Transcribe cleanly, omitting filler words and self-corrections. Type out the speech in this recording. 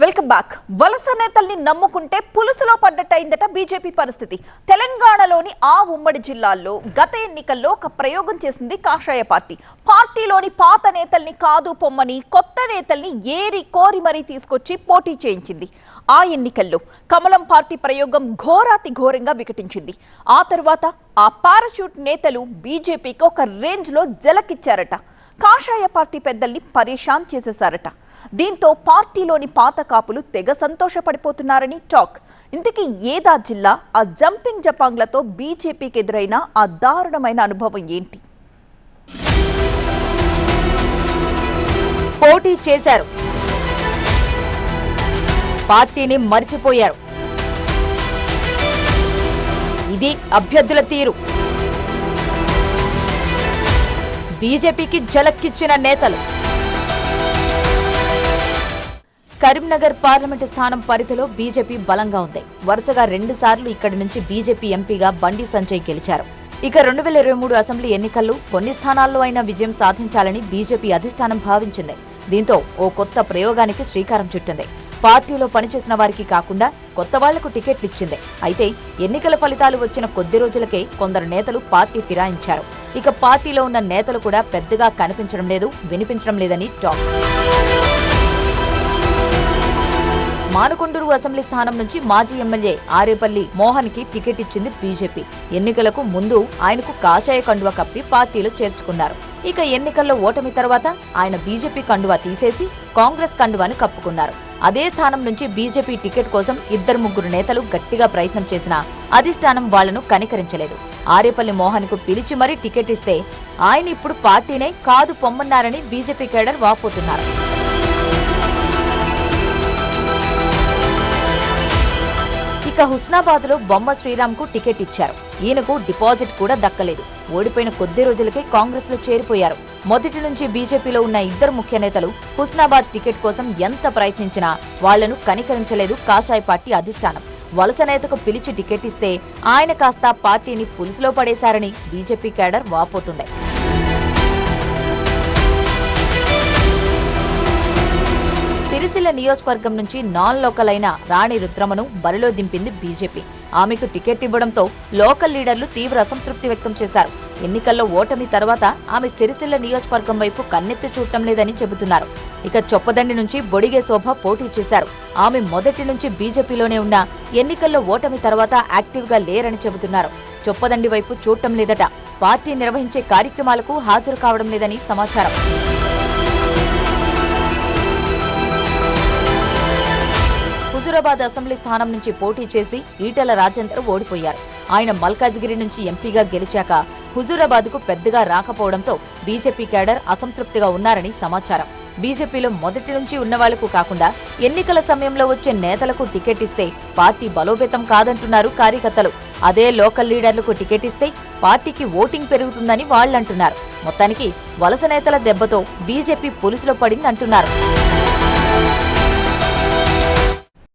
Welcome back. వలస నేతల్ని నమ్ముకుంటే పులుసులో పడ్డట్టయిందట బీజేపీ పరిస్థితి. తెలంగాణలోని ఆ ఉమ్మడి జిల్లాల్లో గత ఎన్నికల్లో ఒక ప్రయోగం చేసింది కాషాయ పార్టీ. పార్టీలోని పాత నేతల్ని కాదు పొమ్మని కొత్త నేతల్ని ఏరి కోరి మరీ తీసుకొచ్చి పోటీ చేయించింది. ఆ ఎన్నికల్లో కమలం పార్టీ ప్రయోగం ఘోరాతి ఘోరంగా వికటించింది. ఆ తర్వాత ఆ పారాషూట్ నేతలు బీజేపీకి ఒక రేంజ్లో జలకిచ్చారట. కాషాయ పార్టీ పెద్దల్ని పరేషాన్ చేసేశారట. దీంతో పార్టీలోని పాత కాపులు తెగ సంతోషపడిపోతున్నారని టాక్. ఇంతకీ ఏదా జిల్లా, ఆ జంపింగ్ జపాంగ్లతో బీజేపీకి ఎదురైన ఆ దారుణమైన అనుభవం ఏంటి? పోటీ చేశారు, పార్టీని మర్చిపోయారు. ఇది అభ్యర్థుల తీరు. బీజేపీకి జలక్కిచ్చిన నేతలు. కరీంనగర్ పార్లమెంటు స్థానం పరిధిలో బీజేపీ బలంగా ఉంది. వరుసగా 2 సార్లు ఇక్కడి నుంచి బీజేపీ ఎంపీగా బండి సంజయ్ గెలిచారు. ఇక 2023 అసెంబ్లీ ఎన్నికల్లో కొన్ని స్థానాల్లో అయినా విజయం సాధించాలని బీజేపీ అధిష్టానం భావించింది. దీంతో ఓ కొత్త ప్రయోగానికి శ్రీకారం చుట్టింది. పార్టీలో పనిచేసిన వారికి కాకుండా కొత్త వాళ్లకు టికెట్లు ఇచ్చింది. అయితే ఎన్నికల ఫలితాలు వచ్చిన కొద్ది రోజులకే కొందరు నేతలు పార్టీ ఫిరాయించారు. ఇక పార్టీలో ఉన్న నేతలు కూడా పెద్దగా కనిపించడం లేదు, వినిపించడం లేదని టాక్. మానుకొండూరు అసెంబ్లీ స్థానం నుంచి మాజీ ఎమ్మెల్యే ఆరేపల్లి మోహన్ కి టికెట్ ఇచ్చింది బీజేపీ. ఎన్నికలకు ముందు ఆయనకు కాషాయ కండువా కప్పి పార్టీలో చేర్చుకున్నారు. ఇక ఎన్నికల్లో ఓటమి తర్వాత ఆయన బీజేపీ కండువా తీసేసి కాంగ్రెస్ కండువాను కప్పుకున్నారు. అదే స్థానం నుంచి బీజేపీ టికెట్ కోసం 2-3 నేతలు గట్టిగా ప్రయత్నం చేసినా అధిష్టానం వాళ్లను కనికరించలేదు. ఆరేపల్లి మోహన్ కు పిలిచి మరీ టికెట్ ఇస్తే ఆయన ఇప్పుడు పార్టీనే కాదు పొమ్మన్నారని బీజేపీ కేడర్ వాపోతున్నారు. ఇక హుస్నాబాద్ లో బొమ్మ శ్రీరామ్ కు టికెట్ ఇచ్చారు. ఈయనకు డిపాజిట్ కూడా దక్కలేదు. ఓడిపోయిన కొద్ది రోజులకే కాంగ్రెస్ లో చేరిపోయారు. మొదటి నుంచి బీజేపీలో ఉన్న 2 ముఖ్య నేతలు హుస్నాబాద్ టికెట్ కోసం ఎంత ప్రయత్నించినా వాళ్లను కనికరించలేదు కాషాయ పార్టీ అధిష్టానం. వలస నేతకు పిలిచి టికెట్ ఇస్తే ఆయన కాస్త పార్టీని పులుసులో పడేశారని బీజేపీ కేడర్ వాపోతుంది. సిరిసిల్ల నియోజకవర్గం నుంచి నాన్ లోకల్ అయిన రాణి రుద్రమను బరిలో దింపింది బీజేపీ. ఆమెకు టికెట్ ఇవ్వడంతో లోకల్ లీడర్లు తీవ్ర అసంతృప్తి వ్యక్తం చేశారు. ఎన్నికల్లో ఓటమి తర్వాత ఆమె సిరిసిల్ల నియోజకవర్గం వైపు కన్నెత్తి చూడటం లేదని చెబుతున్నారు. ఇక చొప్పదండి నుంచి బొడిగే శోభ పోటీ చేశారు. ఆమె మొదటి నుంచి బీజేపీలోనే ఉన్న ఎన్నికల్లో ఓటమి తర్వాత యాక్టివ్ గా లేరని చెబుతున్నారు. చొప్పదండి వైపు చూడటం లేదట. పార్టీ నిర్వహించే కార్యక్రమాలకు హాజరు కావడం లేదని సమాచారం. హుజూరాబాద్ అసెంబ్లీ స్థానం నుంచి పోటీ చేసి ఈటెల రాజేందర్ ఓడిపోయారు. ఆయన మల్కాజ్గిరి నుంచి ఎంపీగా గెలిచాక హుజూరాబాద్ కు పెద్దగా రాకపోవడంతో బీజేపీ కేడర్ అసంతృప్తిగా ఉన్నారని సమాచారం. బీజేపీలో మొదటి నుంచి ఉన్నవాళ్లకు కాకుండా ఎన్నికల సమయంలో వచ్చే నేతలకు టికెట్ ఇస్తే పార్టీ బలోపేతం కాదంటున్నారు కార్యకర్తలు. అదే లోకల్ లీడర్లకు టికెట్ ఇస్తే పార్టీకి ఓటింగ్ పెరుగుతుందని వాళ్లంటున్నారు. మొత్తానికి వలస నేతల దెబ్బతో బీజేపీ పులుసులో పడిందంటున్నారు.